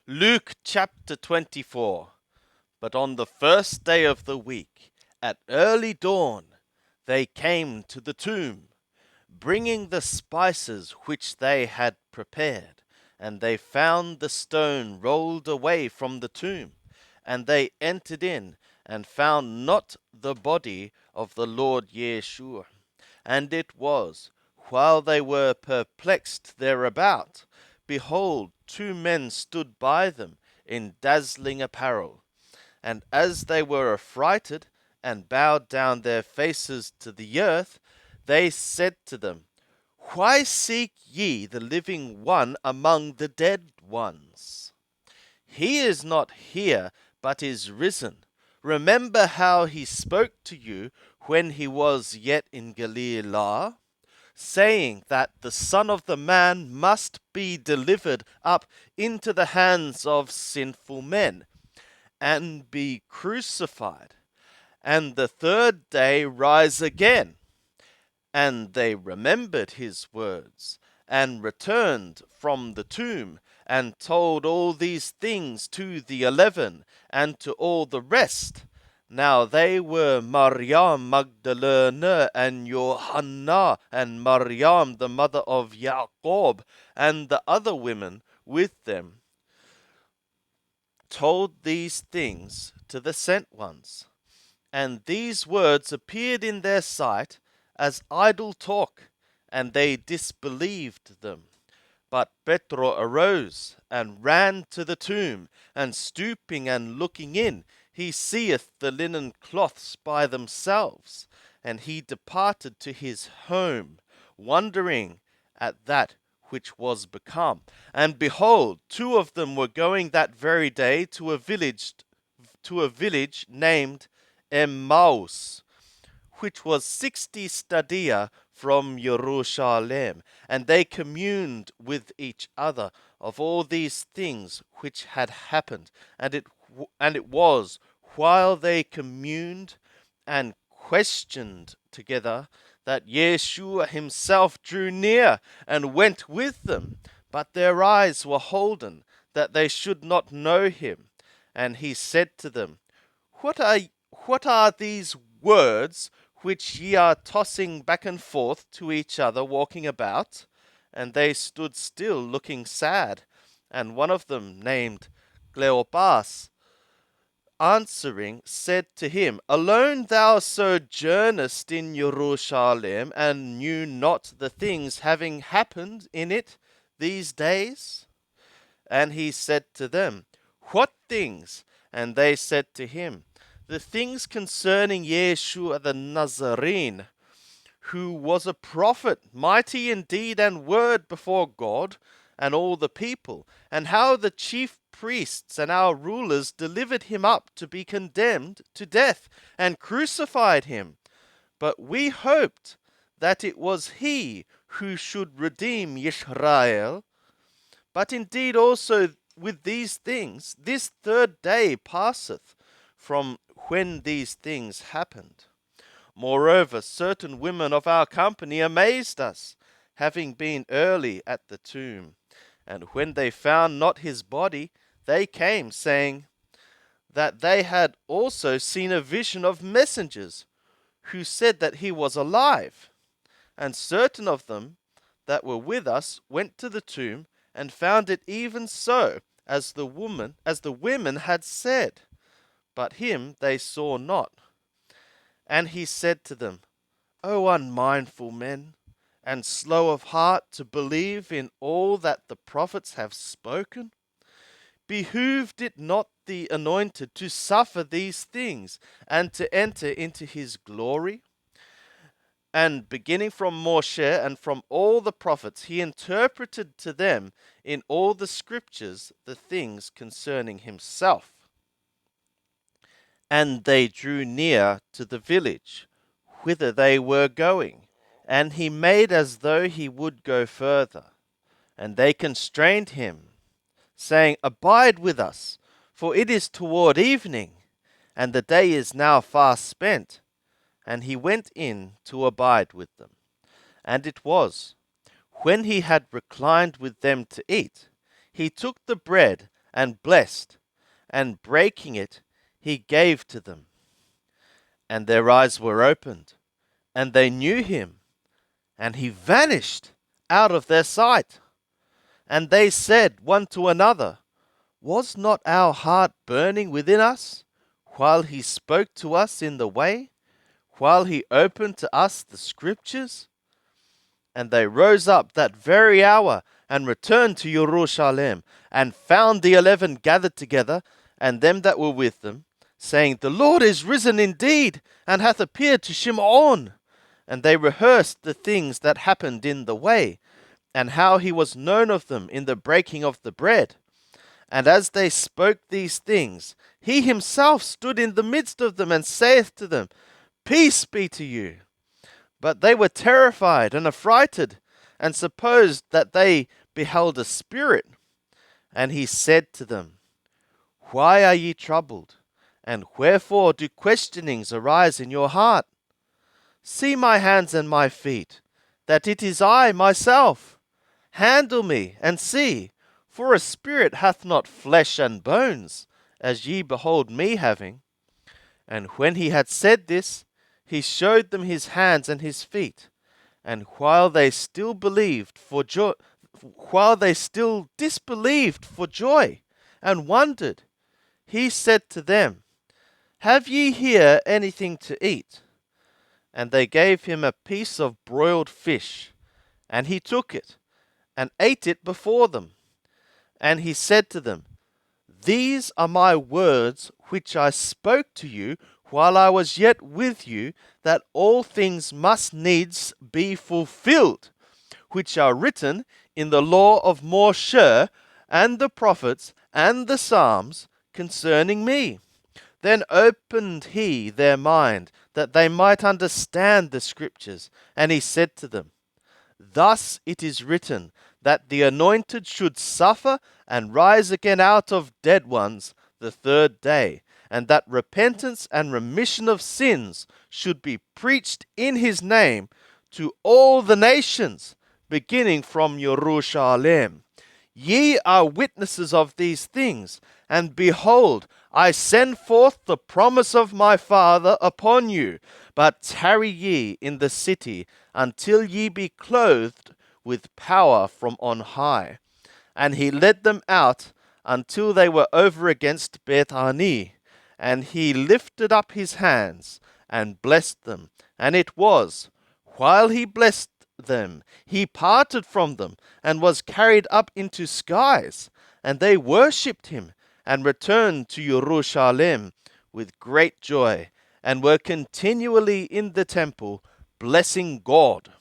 Luke chapter 24. But on the first day of the week, at early dawn, they came to the tomb, bringing the spices which they had prepared. And they found the stone rolled away from the tomb. And they entered in, and found not the body of the Lord Yeshua. And it was, while they were perplexed thereabout, behold, two men stood by them in dazzling apparel. And as they were affrighted, and bowed down their faces to the earth, they said to them, Why seek ye the living one among the dead ones? He is not here, but is risen. Remember how he spoke to you when he was yet in Galilee, saying that the Son of the Man must be delivered up into the hands of sinful men, and be crucified, and the third day rise again. And they remembered his words, and returned from the tomb, and told all these things to the 11, and to all the rest. Now they were Maryam Magdalene, and Johanna, and Maryam the mother of Jacob, and the other women with them, told these things to the sent ones. And these words appeared in their sight as idle talk, and they disbelieved them. But Petro arose and ran to the tomb, and stooping and looking in, he seeth the linen cloths by themselves, and he departed to his home, wondering at that which was become. And behold, two of them were going that very day to a village named Emmaus, which was 60 stadia from Jerusalem, and they communed with each other of all these things which had happened. And it was while they communed and questioned together that Yeshua himself drew near and went with them, but their eyes were holden that they should not know him. And he said to them, What are these words which ye are tossing back and forth to each other, walking about? And they stood still, looking sad. And one of them, named Cleopas, answering, said to him, Alone thou sojournest in Jerusalem, and knew not the things having happened in it these days? And he said to them, What things? And they said to him, The things concerning Yeshua the Nazarene, who was a prophet, mighty in deed and word before God and all the people, and how the chief priests and our rulers delivered him up to be condemned to death, and crucified him. But we hoped that it was he who should redeem Israel. But indeed also with these things, this third day passeth from when these things happened. Moreover, certain women of our company amazed us, having been early at the tomb. And when they found not his body, they came, saying that they had also seen a vision of messengers, who said that he was alive. And certain of them that were with us went to the tomb, and found it even so as the women had said, but him they saw not. And he said to them, O unmindful men, and slow of heart to believe in all that the prophets have spoken? Behooved it not the anointed to suffer these things, and to enter into his glory? And beginning from Moshe and from all the prophets, he interpreted to them in all the scriptures the things concerning himself. And they drew near to the village whither they were going, and he made as though he would go further. And they constrained him, saying, Abide with us, for it is toward evening, and the day is now far spent. And he went in to abide with them. And it was, when he had reclined with them to eat, he took the bread, and blessed, and breaking it, he gave to them. And their eyes were opened, and they knew him, and he vanished out of their sight. And they said one to another, Was not our heart burning within us, while he spoke to us in the way, while he opened to us the scriptures? And they rose up that very hour, and returned to Jerusalem, and found the 11 gathered together, and them that were with them, saying, The Lord is risen indeed, and hath appeared to Shimon. And they rehearsed the things that happened in the way, and how he was known of them in the breaking of the bread. And as they spoke these things, he himself stood in the midst of them, and saith to them, Peace be to you. But they were terrified and affrighted, and supposed that they beheld a spirit. And he said to them, Why are ye troubled? And wherefore do questionings arise in your heart? See my hands and my feet, that it is I myself. Handle me, and see, for a spirit hath not flesh and bones, as ye behold me having. And when he had said this, he showed them his hands and his feet. And while they still disbelieved for joy, and wondered, he said to them, Have ye here anything to eat? And they gave him a piece of broiled fish, and he took it, and ate it before them. And he said to them, These are my words which I spoke to you while I was yet with you, that all things must needs be fulfilled, which are written in the law of Moshe, and the prophets, and the Psalms, concerning me. Then opened he their mind, that they might understand the scriptures. And he said to them, Thus it is written, that the anointed should suffer and rise again out of dead ones the third day, and that repentance and remission of sins should be preached in his name to all the nations, beginning from Jerusalem. Ye are witnesses of these things, and behold, I send forth the promise of my Father upon you. But tarry ye in the city until ye be clothed with power from on high. And he led them out until they were over against Bethany. And he lifted up his hands and blessed them. And it was, while he blessed them, he parted from them, and was carried up into skies. And they worshipped him, and returned to Jerusalem with great joy, and were continually in the temple, blessing God.